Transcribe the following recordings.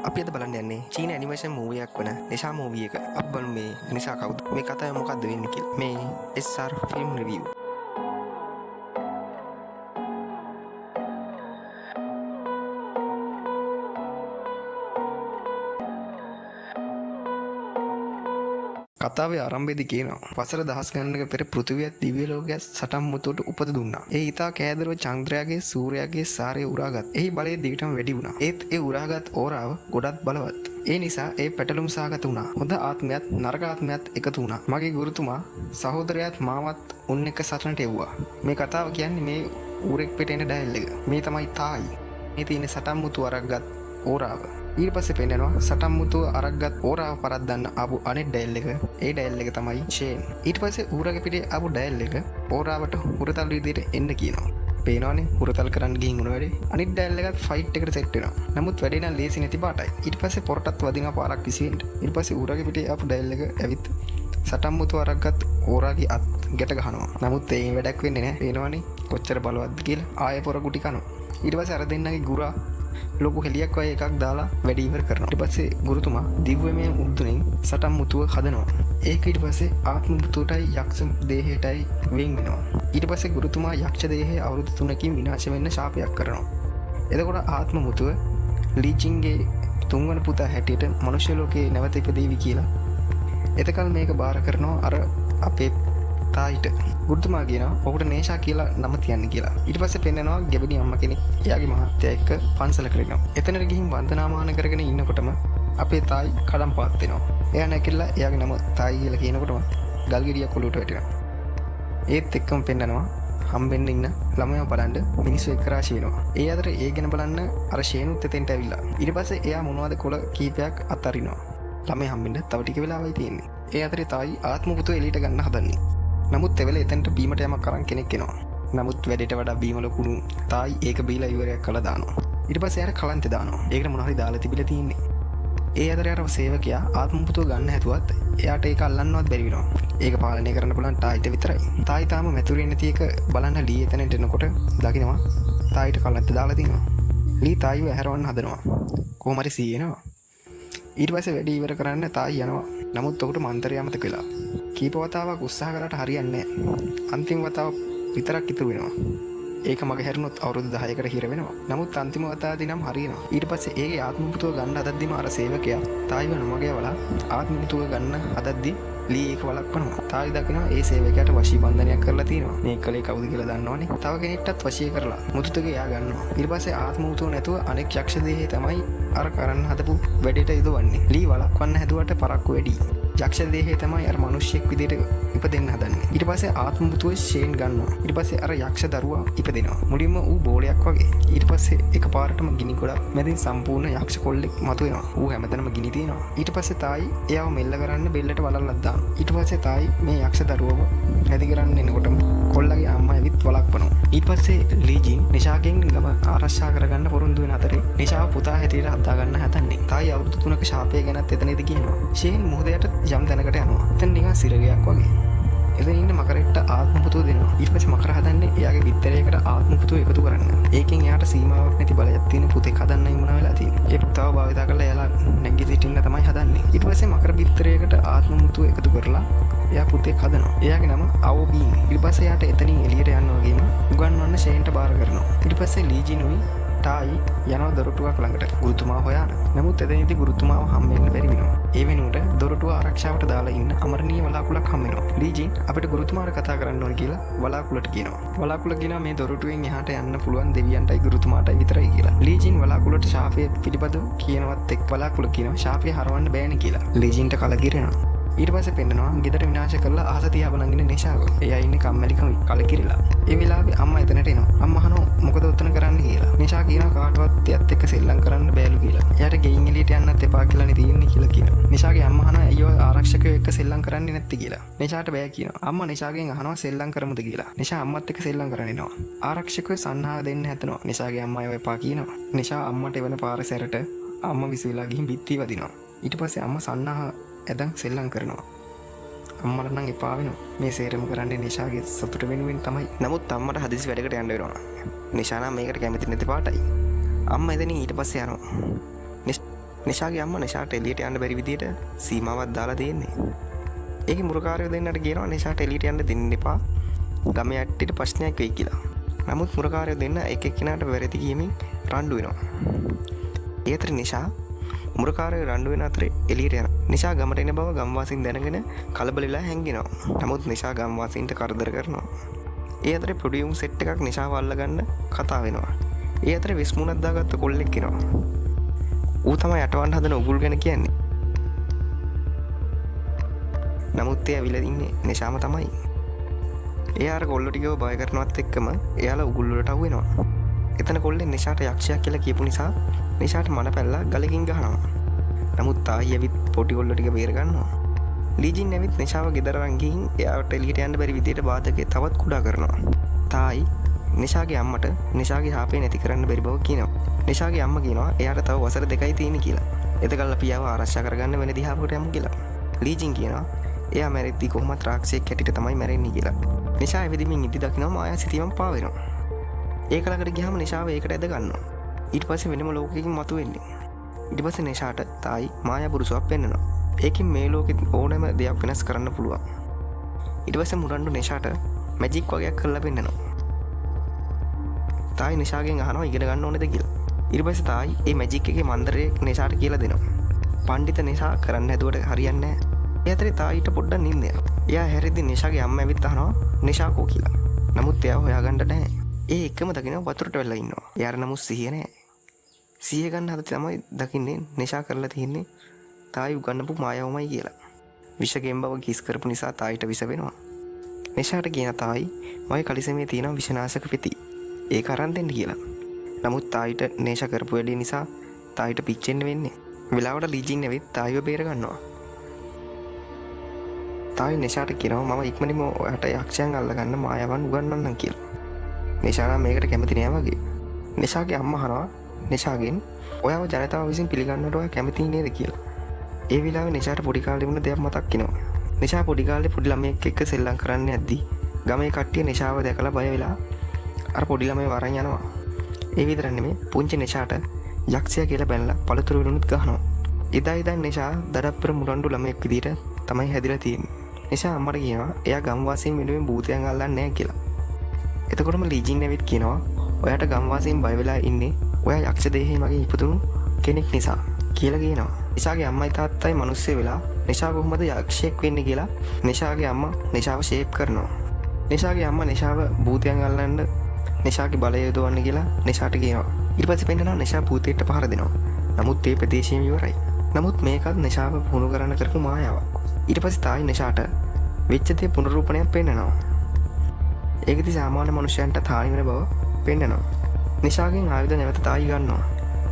අපි අද බලන්න යන්නේ චීන ඇනිමේෂන් මූවී එකක් වන නිෂා මූවී එක. අපි බලමු මේ නිෂා කවුද? මේ කතාවේ මොකක්ද වෙන්නේ කියලා. මේ SR ෆිල්ම් රිවිව්. කතාවේ ආරම්භයේදී කියනවා වසර දහස් ගණනක පෙර පෘථිවියත් දිව්‍ය ලෝකයක් සටන් මුතුවට උපත දුන්නා. ඒ ඊතා කෑදරව චන්ද්‍රයාගේ සූර්යාගේ සාරය උරාගත්. එහි බලය දිගටම වැඩි වුණා. ඒත් ඒ උරාගත් ඕරාව ගොඩක් බලවත්. ඒ නිසා ඒ පැටලුම් සහගත වුණා. හොඳ ආත්මයත් නරක ආත්මයත් එකතු වුණා. මගේ ගුරුතුමා සහෝදරයාත් මාවත් උන් එක්ක සටනට එව්වා. මේ කතාව කියන්නේ මේ ඌරෙක් පිට එන ඩයල් එක. මේ තමයි තායි. මේ තියෙන සටන් මුතු අරගත් ඕරාව. ඊට පස්සේ පෙන්නනවා සටන් මුතුව අරගත් ඕරාව පරද්දන්න ආපු අනෙක් ඩයල් එක. ඒ ඩයල් එක තමයි ෂේන්. ඊට පස්සේ ඌරගේ පිටේ ආපු ඩයල් එක ඕරාවට හුරතල් විදියට එන්න කියනවා. පේනවනේ හුරතල් කරන්න ගිහින් උන වැඩේ. අනිත් ඩයල් එකත් ෆයිට් එකට සෙට් වෙනවා. නමුත් වැඩේ නම් ලේසි නැති පාටයි. ඊට පස්සේ පොරටත් වදිනවා පාරක් විසින්න. ඊට පස්සේ ඌරගේ පිටේ ආපු ඩයල් එක ඇවිත් සටන් මුතුව අරගත් ඕරාගේ අත් ගැට ගහනවා. නමුත් ඒ වැඩක් වෙන්නේ නැහැ. පේනවනේ කොච්චර බලවත්ද කියලා. ආයෙ පොර ගුටි කනවා. ඊට පස්සේ අර දෙන්නගේ ගුරා ලොකු හෙලියක් වගේ එකක් දාලා වැඩ ඉවර කරනවා. ඊට පස්සේ ගුරුතුමා දිව්‍යමය මුද්දුනෙන් සටන් මුතුව හදනවා. ඒක ඊට පස්සේ ආත්ම මුතුවටයි යක්ෂ දේහයටයි වෙන් වෙනවා. ඊට පස්සේ ගුරුතුමා යක්ෂ දේහය අවුරුදු 3කින් විනාශ වෙන්න ශාපයක් කරනවා. එතකොට ආත්ම මුතුව ලීචින්ගේ තුන්වන පුතා හැටියට මනුෂ්‍ය ලෝකේ නැවත ඉපදෙවි කියලා. එතකල් මේක බාර කරනවා අර අපේ තායිට. ගුරුතුමා කියනවා ඔහුට නේෂා කියලා නම තියන්න කියලා. ඊට පස්සේ පෙන්නනවා ගෙබඩි අම්මා කෙනෙක් එයාගේ මහත්තයා එක්ක පන්සලකට යනවා. එතනට ගිහින් වන්දනාමාන කරගෙන ඉන්නකොටම අපේ තායි කඩම් පාත් වෙනවා. එයා නැගිටලා එයාගේ නම තායි කියලා කියනකොටම ගල් ගෙඩියක් ඔලුවට වැටෙනවා. ඒත් එක්කම පෙන්නනවා හම්බෙන්න ඉන්න ළමයා බලන්න මිනිස්සු එක්ක රාශි වෙනවා. ඒ අතර ඒ ගැන බලන්න අර ෂේනුත් එතෙන්ට ඇවිල්ලා. ඊට පස්සේ එයා මොනවද කොළ කීපයක් අතරිනවා. ළමයා හම්බෙන්න තව ටික වෙලාවයි තියෙන්නේ. ඒ අතරේ තායි ආත්ම පුතුව එළියට ගන්න හදන්නේ. නමුත් එවෙල එතනට බීමට යමක් අරන් කෙනෙක් එනවා. නමුත් වැඩේට වඩා බීම ලොකුණු තායි ඒක බීලා ඉවරයක් කළා දානවා. ඊට පස්සේ එයාට කලන්තේ දානවා. ඒකට මොනවා හරි දාලා තිබිලා තියෙන්නේ. ඒ අතරේ අර සේවකයා ආත්ම පුතුව ගන්න හැදුවත් එයාට ඒක අල්ලන්නවත් බැරි වෙනවා. ඒක පාලනය කරන්න පුළුවන් තායිට විතරයි. තායි තාම මැතුරේ නැති එක බලන්න ලී එතනට එනකොට දකිනවා තායිට කලන්තේ දාලා තිනවා. ලී තායිව ඇහැරවන්න හදනවා. කොහොම හරි සීයනවා. ඊට පස්සේ වැඩේ ඉවර කරන්න තායි යනවා. නමුත් ඔහුට මන්තරය අමතක වෙලා. කීප වතාවක් උත්සාහ කරලා හරියන්නේ නැහැ. අන්තිම වතාව විතරක් ඉතුරු වෙනවා. ඒක මග හැරුණොත් අවුරුදු 10කට හිර වෙනවා. නමුත් අන්තිම වතාවදී නම් හරියනවා. ඊට පස්සේ ඒගේ ආත්ම පුතුව ගන්න හදද්දිම අර සේවකයා තායිව නමග යවලා ආත්ම පුතුව ගන්න හදද්දි ලී ඒක වළක්වනවා. තායි දකිනවා ඒ සේවකයාට වශී බන්ධනයක් කරලා තියෙනවා. මේ කලේ කවුද කියලා දන්නවනේ. තව කෙනෙක්ටත් වශී කරලා මුතුතගේ එයා ගන්නවා. ඊට පස්සේ ආත්ම පුතුව නැතුව අනෙක් යක්ෂ දේහය තමයි අර කරන්න හදපු වැඩේට යොදවන්නේ. ලී වළක්වන්න හැදුවට පරක්කු වැඩි. යක්ෂ දේහය තමයි අර මිනිස්සෙක් විදිහට ඉපදෙන්න හදන්නේ. ඊට පස්සේ ආත්ම පුතුව ෂේන් ගන්නවා. ඊට පස්සේ අර යක්ෂ දරුවා ඉපදෙනවා. මුලින්ම ඌ බෝලයක් වගේ. ඊට පස්සේ එකපාරටම ගිනි ගොඩක් මැදින් සම්පූර්ණ යක්ෂ කොල්ලෙක් මතුවෙනවා. ඌ හැමතැනම ගිනි තියෙනවා. ඊට පස්සේ තායි එයාව මෙල්ල කරන්න බෙල්ලට වලල්ලක් දානවා. ඊට පස්සේ තායි මේ යක්ෂ දරුවව නැති කරන්න එනකොටම කොල්ලගේ අම්මා ඇවිත් වළක්වනවා. ඊට පස්සේ ලීජින් නිෂාගෙන් ගම ආරක්ෂා කරගන්න පොරොන්දු වෙන අතරේ නිෂාව පුතා හැටියට හදා ගන්න හදන්නේ. තායි අවුරුදු 3ක ශාපය ගැනත් එතනදී කියනවා. ෂේන් මුහුදයට යම් තැනකට යනවා. එතන නිකන් සිරගයක් වගේ. එතන ඉන්න මකරෙක්ට ආත්ම පුතුව දෙනවා. ඊට පස්සේ මකර හදන්නේ එයාගේ බිත්තරයකට ආත්ම පුතුව එකතු කරන්න. ඒකෙන් එයාට සීමාවක් නැති බලයක් තියෙන පුතෙක් හදන්නයි වුණා වෙලා තියෙන්නේ. ඒ පුතාව භාවිතා කරලා එයාලා නැගී සිටින්න තමයි හදන්නේ. ඊට පස්සේ මකර බිත්තරයකට ආත්ම පුතුව එකතු කරලා එයා පුතෙක් හදනවා. එයාගේ නම අවබීන්. ඊට පස්සේ එයාට එතනින් එළියට යන්න වගේම උගන්වන්න ෂේන්ට බාර කරනවා. ඊට පස්සේ ලීජිනුයි තායි යනවා දොරටුවක් ළඟට ගුරුතුමා හොයන්න. නමුත් එතනදී ගුරුතුමාව හම්බෙන්න බැරි වෙනවා. ඒ වෙනුවට දොරටුව ආරක්ෂාවට දාලා ඉන්න අමරණීය වලාකුළක් හම්බ වෙනවා. ලීජින් අපිට ගුරුතුමාට කතා කරන්න ඕන කියලා වලාකුළට කියනවා. වලාකුළ කියනවා මේ දොරටුවෙන් එහාට යන්න පුළුවන් දෙවියන්ටයි ගුරුතුමාටයි විතරයි කියලා. ලීජින් වලාකුළට ශාපය පිළිබඳව කියනවත් එක් වලාකුළ කියනවා ශාපය හරවන්න බෑනේ කියලා. ලීජින්ට කලකිරෙනවා. ඊට පස්සේ පෙන්නනවා ගෙදර විනාශ කරලා අහස තියා බලන් නිෂාව. එයා ඉන්නේ කම්මැලිකම කලකිරිලා. ඒ වෙලාවේ අම්මා එතනට එනවා. අම්මා අහනවා මොකද උතන කරන්න කියලා. නිෂා කියනවා කාටවත් එයත් එක්ක සෙල්ලම් කරන්න බෑලු කියලා. එයාට ගෙයින් එළියට යන්නත් එපා කියලානේ තියෙන්නේ කියලා කියනවා. නිෂාගේ අම්මා අහනවා අයියෝ ආරක්ෂකයෝ එක්ක සෙල්ලම් කරන්නේ නැත්තේ කියලා. නිෂාට බෑ කියනවා. අම්මා නිෂාගෙන් අහනවා සෙල්ලම් කරමුද කියලා. නිෂා අම්මත් එක්ක සෙල්ලම් කරන්න එනවා. ආරක්ෂකයෝ සන්හා දෙන්න හැදෙනවා. නිෂාගේ අම්මා ඒව එපා කියනවා. නිෂා අම්මට එවන පාර සැරට අම්මා විසිලා ගිහින් බිත්ති වදිනවා. ඊට පස්සේ අම්මා සන්හා ඇදන් සෙල්ලම් කරනවා. අම්මට නම් එපා වෙනවා. මේ සේරම කරන්නේ නිෂාගේ සතුට වෙනුවෙන් තමයි. නමුත් අම්මට හදිසි වැඩකට යන්න වෙනවා. නිෂා නම් මේකට කැමති නැති පාටයි. අම්මා එතනින් ඊට පස්සේ යනවා. නිෂාගේ අම්මා නිෂාට එළියට යන්න බැරි විදියට සීමාවක් දාලා තියෙන්නේ. ඒකේ මුරකාරයෝ දෙන්නට කියනවා නිෂාට එළියට යන්න දෙන්න එපා. ගමේ ඇට්ටිට ප්‍රශ්නයක් වෙයි කියලා. නමුත් මුරකාරයෝ දෙන්න එක එක්කෙනාට වැරදි කියමින් රණ්ඩු වෙනවා. ඒ අතර නිෂා මුරකාරයෝ රණ්ඩු වෙන අතරේ එළියට යනවා. නිෂා ගමට එන බව ගම්වාසීන් දැනගෙන කලබල වෙලා හැංගෙනවා. නමුත් නිෂා ගම්වාසීන්ට කරදර කරනවා. ඒ අතරේ ප්‍රොඩියුම් සෙට් එකක් නිෂාව අල්ලගන්න කතා වෙනවා. ඒ අතරේ විස්මුණක් දාගත්ත කොල්ලෙක් එනවා. ඌ තමයි යටවන්න හදන උගුල් ගැන කියන්නේ. නමුත් ඒ ඇවිල්ලා ඉන්නේ නිෂාම තමයි. එයා අර කොල්ලෝ ටිකව බය කරනවත් එක්කම එයාලා උගුල් වලට අහු වෙනවා. එතන කොල්ලෙන් නිෂාට යක්ෂයෙක් කියලා කියපු නිසා නිෂාට මන පැල්ලා ගලකින් ගහනවා. නමුත් තායි ඇවිත් පොටි කොල්ලෝ ටික බේර ගන්නවා. ලීජින් ඇවිත් නිෂාව ගෙදර අරන් ගිහින් එයාට එළියට යන්න බැරි විදියට බාධකේ තවත් කුඩා කරනවා. තායි නිෂාගේ අම්මට නිෂාගේ හාපේ නැති කරන්න බැරි බව කියනවා. නිෂාගේ අම්මා කියනවා එයාට තව වසර 2යි තියෙන්නේ කියලා. එතකල් අපි යාව ආරක්ෂා කරගන්න වෙන දිහාවකට යමු කියලා. ලීජින් කියනවා එයා මැරෙද්දි කොහොමත් රාක්ෂයෙක් හැටියට තමයි මැරෙන්නේ කියලා. නිෂා එවෙදිමින් ඉදි දකිනවා මායා සිතීමම පාවෙනවා. ඒක ළඟට ගියාම නිෂාව ඒකට ඇද ගන්නවා. ඊට පස්සේ වෙනම ලෝකයකින් මතුවෙන්නේ. ඊට පස්සේ නිෂාට තායි මායා පුරුෂාවක් පෙන්වනවා. ඒකෙන් මේ ලෝකෙ ඕනෑම දෙයක් වෙනස් කරන්න පුළුවන්. ඊට පස්සේ මුරණ්ඩු නිෂාට මැජික් වගේක් කරලා පෙන්නනවා. තායි නිෂාගෙන් අහනවා ඉගෙන ගන්න ඕනේද කියලා. ඊට පස්සේ තායි මේ මැජික් එකේ මන්ත්‍රය නිෂාට කියලා දෙනවා. පඬිත නිෂා කරන්න හැදුවට හරියන්නේ නැහැ. ඒ අතරේ තායිට පොඩ්ඩක් නිින්ද යනවා. එයා හැරෙද්දි නිෂාගේ අම්මා ඇවිත් අහනවා නිෂා කෝ කියලා. නමුත් එයා හොයාගන්න නැහැ. ඒ එකම දකින්න වතුරට වෙලා ඉන්නවා. එයාට නමුත් සිහිය නැහැ. සිහිය ගන්න හද තමයි දකින්නේ නිෂා කරලා තියෙන්නේ තායි උගන්නපු මායාවමයි කියලා. විෂගෙන් බව කිස් කරපු නිසා තායිට විෂ වෙනවා. නිෂාට කියන තායි මගේ කලිසමේ තියෙන විෂනාශක පෙති. ඒක අරන් දෙන්න කියලා. නමුත් තායිට නිෂා කරපු වැඩේ නිසා තායිට පිච්චෙන්න වෙන්නේ. වෙලාවට ලීජින් ඇවිත් තායිව බේර ගන්නවා. තායි නිෂාට කියනවා මම ඉක්මනින්ම ඔයාට යක්ෂයන් අල්ලගන්න මායාවන් උගන්වන්නම් කියලා. නිෂා නම් මේකට කැමති නෑ වගේ. නිෂාගේ අම්මා අහනවා නිෂාගෙන් ඔයාව ජනතාව විසින් පිළිගන්නට ඔයා කැමති නේද කියලා. ඒ වෙලාවේ නිෂාට පොඩි කාලේ වුණ දෙයක් මතක් වෙනවා. නිෂා පොඩි කාලේ පොඩි ළමයෙක් එක්ක සෙල්ලම් කරන්න යද්දි ගමේ කට්ටිය නිෂාව දැකලා බය වෙලා අර පොඩි ළමයි වරන් යනවා. ඒ විතර නෙමෙයි පුංචි නිෂාට යක්ෂයා කියලා බැලලා පළතුරු වලුත් ගහනවා. එදා ඉඳන් නිෂා දඩප්පර මුරණ්ඩු ළමයෙක් විදියට තමයි හැදිලා තියෙන්නේ. නිෂා අම්මට කියනවා එයා ගම්වාසීන් වෙනුවෙන් භූතයන් අල්ලන්නේ නැහැ කියලා. එතකොටම ලීජින් ඇවිත් කියනවා ඔයාට ගම්වාසීන් බය වෙලා ඉන්නේ ඔයා යක්ෂ දේහේ මගේ ඉපදුණු කෙනෙක් නිසා කියලා කියනවා. නිෂාගේ අම්මයි තාත්තයි මිනිස්සු වෙලා නිෂා කොහොමද යක්ෂයෙක් වෙන්නේ කියලා නිෂාගේ අම්මා නිෂාව ෂේප් කරනවා. නිෂාගේ අම්මා නිෂාව භූතයන් අල්ලන්න නිෂාගේ බලය යොදවන්න කියලා නිෂාට කියනවා. ඊට පස්සේ පෙන්නනවා නිෂා භූතයට පහර දෙනවා. නමුත් ඒ ප්‍රදේශයේම ඉවරයි. නමුත් මේකත් නිෂාව පුහුණු කරන්න කරපු මායාවක්. ඊට පස්සේ තායි නිෂාට වෙච්ච දේ පුනරුත්පන්නයක් පෙන්නනවා. ඒකදී සාමාන්‍ය මනුෂ්‍යයන්ට හානි වෙන බව පෙන්නනවා. නිෂාගෙන් ආයුධ නැවත තායි ගන්නවා.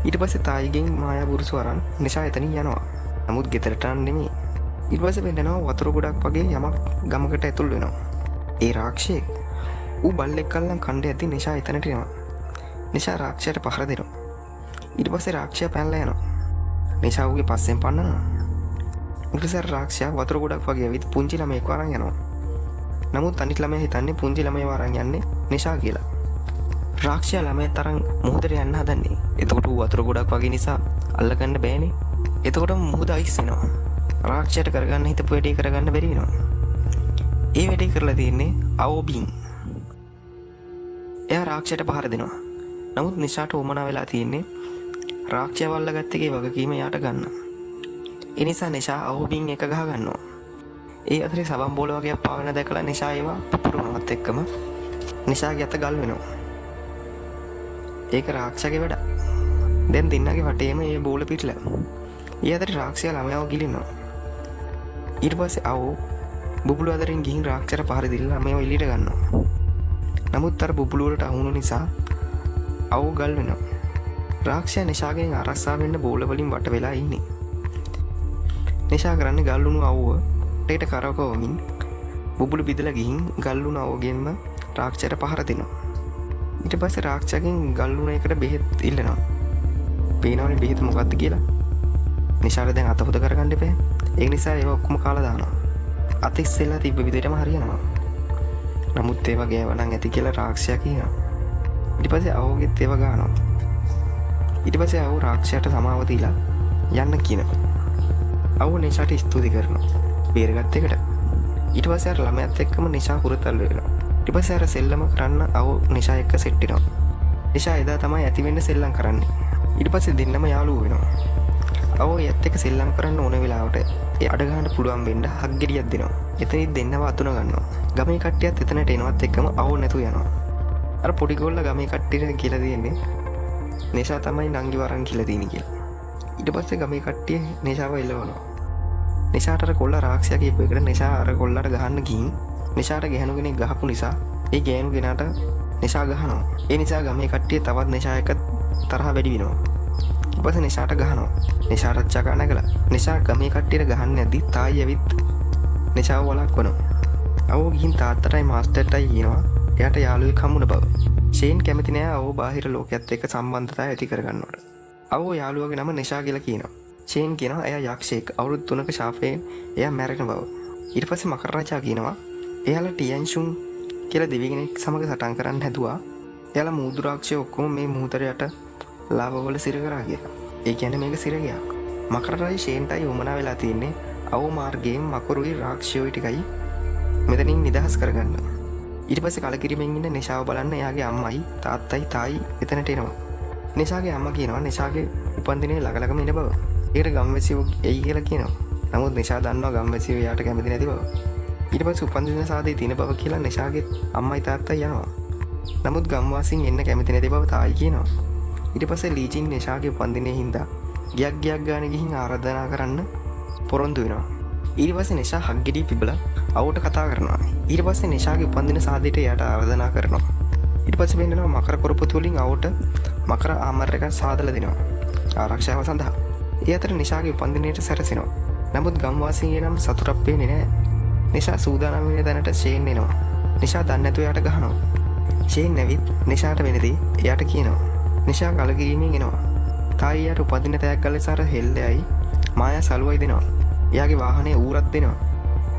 ඊට පස්සේ තායිගෙන් මායා පුරුෂව අරන් නිෂා එතනින් යනවා. නමුත් ගෙදරට නෙමෙයි. ඊට පස්සේ පෙන්නනවා වතුර ගොඩක් වගේ යමක් ගමකට ඇතුල් වෙනවා. ඒ රාක්ෂයෙක් ඌ බල්ලෙක් අල්ලන් කණ්ඩ ඇති නිෂා එතනට එනවා. නිෂා රාක්ෂයට පහර දෙනවා. ඊට පස්සේ රාක්ෂයා පැනලා යනවා. නිෂා ඌගේ පස්සෙන් පන්නනවා. ඊට පස්සේ රාක්ෂයා වතුර ගොඩක් වගේ ඇවිත් පුංචි ළමයෙක්ව අරන් යනවා. නමුත් අනිත් ළමයා හිතන්නේ පුංචි ළමයව අරන් යන්නේ නිෂා කියලා. රාක්ෂයා ළමයා තරම් මුහුදට යන්න හදන්නේ. එතකොට ඌ වතුර ගොඩක් වගේ නිසා අල්ලගන්න බෑනේ. එතකොටම මුහුද අයිස් වෙනවා. රාක්ෂයාට කරගන්න හිතපු වැඩේ කරගන්න බැරි වෙනවා. ඒ වැඩේ කරලා තියෙන්නේ අවෝබින්. එයා රාක්ෂයට පහර දෙනවා. නමුත් නිෂාට උමනා වෙලා තියෙන්නේ රාක්ෂයව අල්ලගත්ත එකේ වගකීම යාට ගන්න. ඒ නිසා නිෂා අවෝබින් එක ගහ ගන්නවා. ඒ අතරේ සබන් බෝල වගේ පාවෙන දැකලා නිෂා ඒවා පුපුරනවත් එක්කම නිෂාගේ අත ගල් වෙනවා. ඒක රාක්ෂයාගේ වැඩ. දැන් දෙන්නගේ වටේම මේ බෝල පිටලා. ඒ අතරේ රාක්ෂයා ළමයාව ගිලිනවා. ඊට පස්සේ අවෝ බුබුලු අතරින් ගිහින් රාක්ෂයට පහර දීලා ළමයාව එළියට ගන්නවා. නමුත් අර බුබුලු වලට අහුණු නිසා අවෝ ගල් වෙනවා. රාක්ෂයා නිෂාගෙන් ආරක්ෂා වෙන්න බෝල වලින් වට වෙලා ඉන්නේ. නිෂා කරන්නේ ගල් වුණු අවුව ටේට කරකවමින් බුබුලු බිදලා ගිහින් ගල් වුණු අවගෙන්ම රාක්ෂයට පහර දෙනවා. ඊට පස්සේ රාක්ෂයාගෙන් ගල් වුණ එකට බෙහෙත් ඉල්ලනවා. පේනවනේ බෙහෙත මොකක්ද කියලා. නිෂාට දැන් අත හොද කරගන්න එපා. ඒ නිසා ඒව ඔක්කොම කාලා දානවා. අත ඉස්සෙල්ලා තිබ්බ විදිහටම හරියනවා. නමුත් ඒව ගෑවනම් ඇති කියලා රාක්ෂයා කියනවා. ඊට පස්සේ අවෝගෙත් ඒව ගන්නවා. ඊට පස්සේ අවෝ රාක්ෂයාට සමාව දීලා යන්න කියනවා. අවු නිෂාට ස්තුති කරනවා බේරගත්ත එකට. ඊට පස්සේ අර ළමයාත් එක්කම නිෂා හුරතල් වෙනවා. ඊට පස්සේ අර සෙල්ලම කරන්න අවු නිෂා එක්ක සෙට් වෙනවා. නිෂා එදා තමයි ඇති වෙන්න සෙල්ලම් කරන්නේ. ඊට පස්සේ දෙන්නම යාළුවෝ වෙනවා. අවු යත් එක්ක සෙල්ලම් කරන්න ඕන වෙලාවට ඒ අඩ ගන්න පුළුවන් වෙන්න හක් ගෙඩියක් දෙනවා. එතනින් දෙන්නම අතුන ගන්නවා. ගමේ කට්ටියත් එතනට එනවත් එක්කම අවු නැතු යනවා. අර පොඩි ගෝල්ලා ගමේ කට්ටියට කියලා දෙන්නේ නිෂා තමයි නංගි වරන් කියලා තියෙන්නේ කියලා. ඊට පස්සේ ගමේ කට්ටිය නිෂාව එළවනවා. නිෂාට අර කොල්ලා රාක්ෂයා කියපු එකට නිෂා අර කොල්ලාට ගහන්න ගිහින් නිෂාට ගැහණු කෙනෙක් ගහපු නිසා ඒ ගෑනු කෙනාට නිෂා ගහනවා. ඒ නිසා ගමේ කට්ටිය තවත් නිෂා එක තරහ වැඩි වෙනවා. ඊට පස්සේ නිෂාට ගහනවා. නිෂාට චකා නැගලා නිෂා ගමේ කට්ටියට ගහන්න නැද්දි තායි ඇවිත් නිෂාව වළක්වනවා. අවෝ ගිහින් තාත්තටයි මාස්ටර්ටයි කියනවා එයාට යාළුවෙක් හම්බුන බව. ෂේන් කැමති නෑ අවෝ බාහිර ලෝකයේත් එක්ක සම්බන්ධතාවය ඇති කරගන්නවට. අවෝ යාළුවගේ නම නිෂා කියලා කියනවා. ෂේන් කියනවා එයා යක්ෂයෙක් අවුරුදු 3ක ශාපයෙන් එයා මැරෙන බව. ඊට පස්සේ මකර රජා කියනවා එයාලා ටියන්ෂුන් කියලා දෙවි කෙනෙක් සමග සටන් කරන්න හැදුවා. එයාලා මූදුරාක්ෂය ඔක්කොම මේ මුහුදට යට ලාවවල සිර කරා කියලා. ඒ කියන්නේ මේක සිරගයක්. මකර රජා ෂේන්ටයි උමනා වෙලා තියෙන්නේ අවෝ මාර්ගයෙන් මකරුයි රාක්ෂයෝයි ටිකයි මෙතනින් නිදහස් කරගන්න. ඊට පස්සේ කලකිරීමෙන් ඉන්න නිෂාව බලන්න එයාගේ අම්මයි තාත්තයි තායි එතනට එනවා. නිෂාගේ අම්මා කියනවා නිෂාගේ උපන්දිනේ ළඟ ඉන්න බව. ඒකට ගම්වැසියෝ එයි කියලා කියනවා. නමුත් නිෂා දන්නවා ගම්වැසියෝ එයාට කැමති නැති බව. ඊට පස්සේ උපන්දින සාදේ තියෙන බව කියලා නිෂාගේ අම්මයි තාත්තයි යනවා. නමුත් ගම්වාසීන් එන්න කැමති නැති බව තායි කියනවා. ඊට පස්සේ ලීජින් නිෂාගේ උපන්දිනේ හින්දා ගියක් ගාන ගිහින් ආරාධනා කරන්න පොරොන්දු වෙනවා. ඊට පස්සේ නිෂා හග්ගෙඩි පිබලා අවුට කතා කරනවා. ඊට පස්සේ නිෂාගේ උපන්දින සාදේට එයාට ආරාධනා කරනවා. ඊට පස්සේ වෙන්නනවා මකර කොරපතු වලින් අවුට මකර ආමර එකක් සාදලා දෙනවා ආරක්ෂාව සඳහා. ඒ අතර නිෂාගේ උපන්දිනයට සැරසෙනවා. නමුත් ගම්වාසීන්ගේ නම් සතුටක් පේන්නේ නැහැ. නිෂා සූදානම් වෙන තැනට ෂේන් එනවා. නිෂා දන්නේ නැතුව එයාට ගහනවා. ෂේන් නැවිත් නිෂාට වෙනදී එයාට කියනවා. නිෂා කලකිරීමෙන් එනවා. තායි එයාට උපන්දින තෑග්ග ගාලා සාර හෙල්ලෙයි මායා සලුවයි දෙනවා. එයාගේ වාහනේ ඌරක් දෙනවා.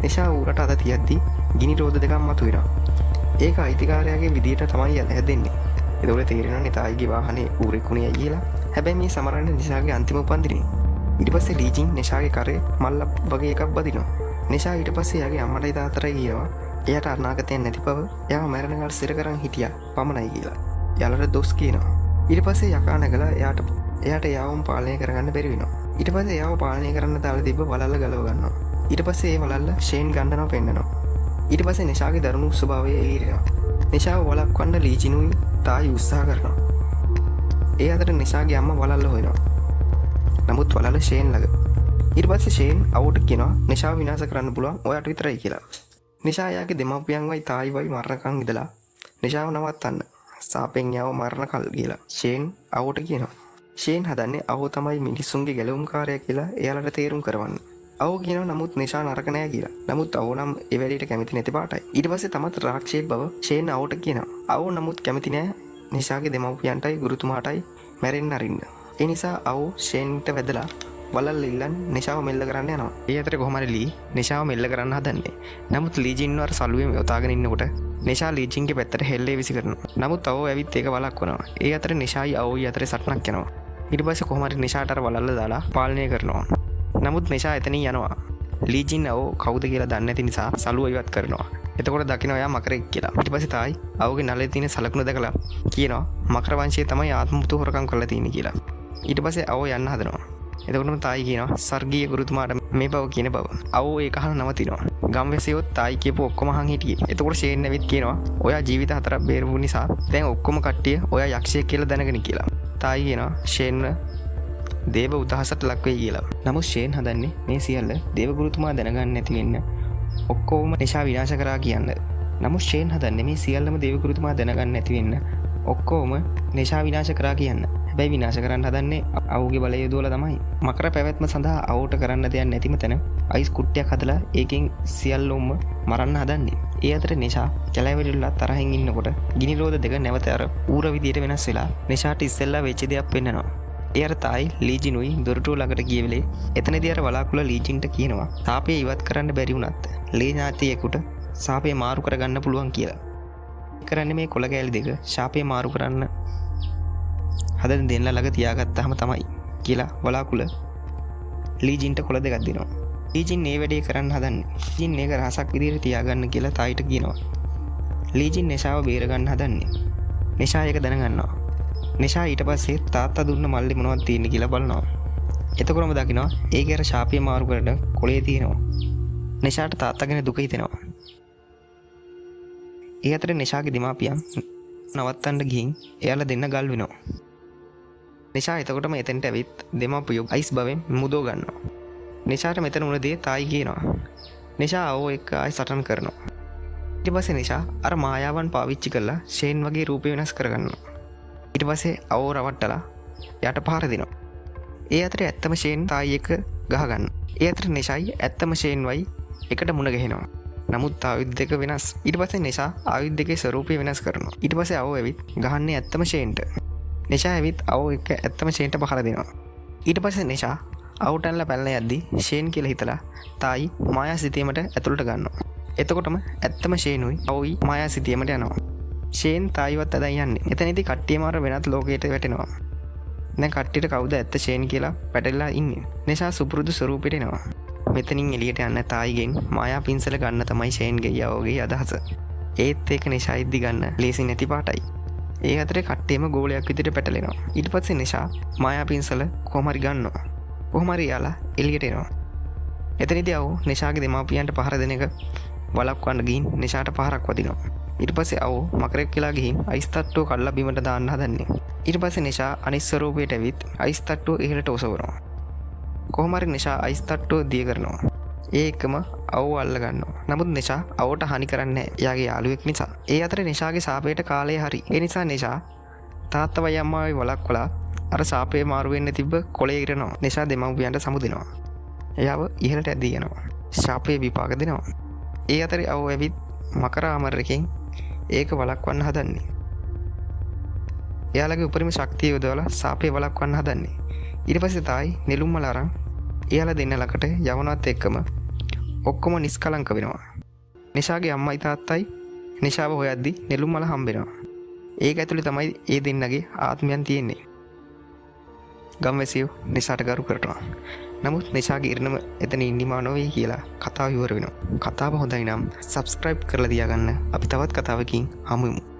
නිෂා ඌරට අත තියද්දි ගිනි රෝද දෙකක් මතුවෙනවා. ඒක අයිතිකාරයාගේ විදියට තමයි හැදෙන්නේ. ඒතකොට තේරෙනවා තායිගේ වාහනේ ඌරෙකුණියයි කියලා. හැබැයි මේ සමරන්නේ නිෂාගේ අන්තිම උපන්දිනේ. ඊට පස්සේ ලීජින් නිෂාගේ කරේ මල්ල වගේ එකක් බදිනවා. නිෂා ඊට පස්සේ එයාගේ අම්මටයි තාත්තටයි කියනවා එයාට අනාගතයක් නැති බව එයාව මැරෙන කාලේ සිර කරන් හිටියා පමණයි කියලා. එයාලට දොස් කියනවා. ඊට පස්සේ යකා නැගලා එයාට යාවම පාලනය කරගන්න බැරි වෙනවා. ඊට පස්සේ යාව පාලනය කරන්න දාලා තිබ්බ වලල්ල ගලව ගන්නවා. ඊට පස්සේ ඒ වලල්ල ෂේන් ගන්නව පෙන්නනවා. ඊට පස්සේ නිෂාගේ දරුණු ස්වභාවය එළිරෙනවා. නිෂාව වළක්වන්න ලීජිනුයි තායි උත්සාහ කරනවා. ඒ අතර නිෂාගේ අම්මා වලල්ල හොයනවා. නමුත් වලල්ල ෂේන් ළඟ. ඊට පස්සේ ෂේන් අවුට කියනවා නිෂාව විනාශ කරන්න පුළුවන් ඔයාට විතරයි කියලා. නිෂා යාගේ දෙමව්පියන්වයි තායිවයි මරණකම් ඉඳලා නිෂාව නවත්තන්න සාපෙන් යාව මරණ කල් කියලා ෂේන් අවුට කියනවා. ෂේන් හදන්නේ අවෝ තමයි මිනිස්සුන්ගේ ගැලවුම්කාරයා කියලා එයාලට තේරුම් කරවන්න. අවෝ කියනවා නමුත් නිෂා නරක නෑ කියලා. නමුත් අවෝ නම් ඒ වැඩේට කැමති නැති පාටයි. ඊට පස්සේ තමත් රාක්ෂයෙක් බව ෂේන් අවුට කියනවා. අවෝ නමුත් කැමති නෑ නිෂාගේ දෙමව්පියන්ටයි ගුරුතුමාටයි මැරෙන්න අරින්න. ඒ නිසා අවෝ ෂේන්ට වැදලා වලල්ල ඉල්ලන් නිෂාව මෙල්ල කරන්න යනවා. ඒ අතර කොහොම හරි ලී නිෂාව මෙල්ල කරන්න හදන්නේ. නමුත් ලීජින් වර සලුවේ යොතාගෙන ඉන්නකොට නිෂා ලීජින්ගේ පැත්තට හෙල්ලේ විසි කරනවා. නමුත් අවෝ ඇවිත් ඒක වළක්වනවා. ඒ අතර නිෂායි අවෝයි අතර සටනක් යනවා. ඊට පස්සේ කොහොම හරි නිෂාට අර වලල්ල දාලා පාලනය කරනවා. නමුත් නිෂා එතනින් යනවා. ලීජින් අවෝ කවුද කියලා දන්නේ නැති නිසා සලුව ඉවත් කරනවා. එතකොට දකින්න එයා මකරෙක් කියලා. ඊට පස්සේ තායි අවෝගේ නළේ තියෙන සලකුණ දැකලා කියනවා මකර වංශයේ තමයි ආත්මමුතු හොරකම් කරලා තියෙන්නේ කියලා. ඊට පස්සේ අවෝ යන්න හදනවා. එතකොටම තායි කියනවා සර්ගීය ගුරුතුමාට මේ බව කියන බව. අවෝ ඒක අහන නවතිනවා. ගම්වැසියොත් තායි කියපු ඔක්කොම අහන් හිටියේ. එතකොට ෂේන් ඇවිත් කියනවා ඔයා ජීවිත 4ක් බේරුණු නිසා දැන් ඔක්කොම කට්ටිය ඔයා යක්ෂයෙක් කියලා දැනගෙන කියලා. තායි කියනවා ෂේන් දේව උදහසට ලක් වෙයි කියලා. නමුත් ෂේන් හදන්නේ මේ සියල්ල දේව ගුරුතුමා දැනගන්න නැති වෙන්න ඔක්කොම නිෂා විනාශ කරා කියන්න. නමුත් ෂේන් හදන්නේ මේ සියල්ලම දේව ගුරුතුමා දැනගන්න නැති වෙන්න ඔක්කොම නිෂා විනාශ කරා කියන්න. හැබැයි විනාශ කරන්න හදන්නේ අවුගේ බලය යොදවලා තමයි. මකර පැවැත්ම සඳහා අවුට කරන්න දෙයක් නැතිම තැන අයිස් කුට්ටියක් හදලා ඒකෙන් සියල්ලොම මරන්න හදන්නේ. ඒ අතර නිෂා කැලෑවැඩිලා තරහින් ඉන්නකොට ගිනි රෝද දෙක නැවත අර ඌර විදියට වෙනස් වෙලා නිෂාට ඉස්සෙල්ලා වෙච්ච දෙයක් පෙන්නනවා. ඒ අර තායි ලීජිනුයි දොරටුව ළඟට ගිය වෙලේ එතනදී අර වලාකුළ ලීජින්ට කියනවා සාපේ ඉවත් කරන්න බැරි වුණත් ලී ඥාතියෙකුට සාපේ මාරු කරගන්න පුළුවන් කියලා. කරන්නේ මේ කොළ කෑලි දෙක ශාපේ මාරු කරන්න හදන දෙන්න ළඟ තියාගත්තාම තමයි කියලා වලාකුළ ලීජින්ට කොළ දෙකක් දෙනවා. ලීජින් මේ වැඩේ කරන්න හදන්නේ. ලීජින් ඒක රහසක් විදිහට තියාගන්න කියලා තායිට කියනවා. ලීජින් නිෂාව බේරගන්න හදන්නේ. නිෂා ඒක දැනගන්නවා. නිෂා ඊට පස්සේ තාත්තා දුන්න මල්ලේ මොනවද තියෙන්නේ කියලා බලනවා. එතකොටම දකිනවා ඒකේ අර ශාපිය මාරු කරන කොළේ තියෙනවා. නිෂාට තාත්තා ගැන දුක හිතෙනවා. ඒ අතරේ නිෂාගේ දෙමාපියන් නවත්තන්න ගිහින් එයාලා දෙන්න ගල් වෙනවා. නිෂා එතකොටම එතෙන්ට ඇවිත් දෙමාපියෝ අයිස් බවෙන් මුදව ගන්නවා. නිෂාට මෙතන වුණ දේ තායි කියනවා. නිෂා අවෝ එක්ක ආයි සටන් කරනවා. ඊට පස්සේ නිෂා අර මායාවන් පාවිච්චි කරලා ෂේන් වගේ රූපය වෙනස් කරගන්නවා. ඊට පස්සේ අවෝ රවට්ටලා යට පහර දෙනවා. ඒ අතරේ ඇත්තම ෂේන් තායි එක්ක ගහගන්න. ඒ අතර නිෂායි ඇත්තම ෂේන් වයි එකට මුණ ගැහෙනවා. නමුත් ආයුධ දෙක වෙනස්. ඊට පස්සේ නිෂා ආයුධ දෙකේ ස්වරූපය වෙනස් කරනවා. ඊට පස්සේ අවෝ ඇවිත් ගහන්නේ ඇත්තම ෂේන්ට. නිෂා ඇවිත් අවෝ එක්ක ඇත්තම ෂේන්ට පහර දෙනවා. ඊට පස්සේ නිෂා අවුටන්ලා පැනලා යද්දි ෂේන් කියලා හිතලා තායි මායා සිතීමට ඇතුළට ගන්නවා. එතකොටම ඇත්තම ෂේනුයි අවුයි මායා සිතීමට යනවා. ෂේන් තායිවත් අදන් යන්නේ. එතනදී කට්ටියම අර වෙනත් ලෝකයට වැටෙනවා. දැන් කට්ටියට කවුද ඇත්ත ෂේන් කියලා පැටලලා ඉන්නේ. නිෂා සුපුරුදු ස්වරූපෙට එනවා. මෙතනින් එළියට යන්න තායිගෙන් මායා පින්සල ගන්න තමයි ෂේන්ගේ යවෝගේ අදහස. ඒත් ඒක නිෂා ඉද්දි ගන්න ලේසි නැති පාටයි. ඒ අතරේ කට්ටියම ගෝලයක් විදිහට පැටලෙනවා. ඊට පස්සේ නිෂා මායා පින්සල කොහොම හරි ගන්නවා. කොහොම හරි යාලා එළියට එනවා. එතනදී අවෝ නිෂාගේ දෙමාපියන්ට පහර දෙන එක වළක්වන්න ගිහින් නිෂාට පහරක් වදිනවා. ඊට පස්සේ අවෝ මකරෙක් කියලා ගිහින් අයිස් තට්ටුව කඩලා බිමට දාන්න හදන්නේ. ඊට පස්සේ නිෂා අනිත් ස්වරූපයට ඇවිත් අයිස් තට්ටුව ඉහළට ඔසවනවා. කොහොම හරි නිෂා අයිස් තට්ටුව දිය කරනවා. ඒ එකම අවෝ අල්ල ගන්නවා. නමුත් නිෂා අවෝට හානි කරන්නේ නැහැ. එයාගේ යාළුවෙක් නිසා. ඒ අතරේ නිෂාගේ සාපේට කාලය හරි. ඒ නිසා නිෂා තාත්තවයි අම්මාවයි වළක්වලා අර සාපේ මාරු වෙන්න තිබ්බ කොළේ ඉරනවා. නිෂා දෙමව්පියන්ට සමුදිනවා. එයාව ඉහළට ඇදී යනවා. ශාපේ විපාක දෙනවා. ඒ අතරේ අවෝ ඇවිත් මකර අමරකෙන් ඒක වළක්වන්න හදන්නේ. එයාලගේ උපරිම ශක්තිය යොදවලා සාපේ වළක්වන්න හදන්නේ. ඊට පස්සේ තායි නෙළුම් මල අරන් එයාලා දෙන්න ළඟට යවනවත් එක්කම ඔක්කොම නිස්කලංක වෙනවා. නිෂාගේ අම්මයි තාත්තයි නිෂාව හොයද්දි නෙළුම් මල හම්බෙනවා. ඒක ඇතුලේ තමයි ඒ දෙන්නගේ ආත්මයන් තියෙන්නේ. ගම්වැසියෝ නිෂාට ගරු කරනවා. නමුත් නිෂාගේ ඉරණම එතන ඉන්නිමා නොවේ කියලා කතාව ඉවර වෙනවා. කතාව හොඳයි නම් subscribe කරලා තියාගන්න. අපි තවත් කතාවකින් හමු වෙමු.